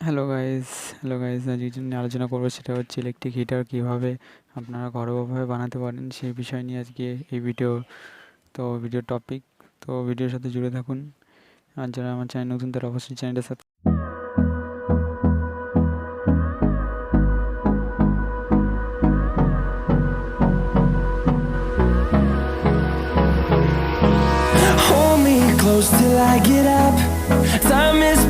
Hello guys আজকে যে নিয়ে আলোচনা করবো সেটা হচ্ছে ইলেকট্রিক হিটার কীভাবে আপনারা ঘরোয়াভাবে বানাতে পারেন সেই বিষয় নিয়ে আজকে এই ভিডিও টপিক। তো ভিডিওর সাথে জুড়ে থাকুন। আর যারা আমার চ্যানেল নতুন তারা অবশ্যই চ্যানেলটা subscribe. Hold me close till I get up. Time is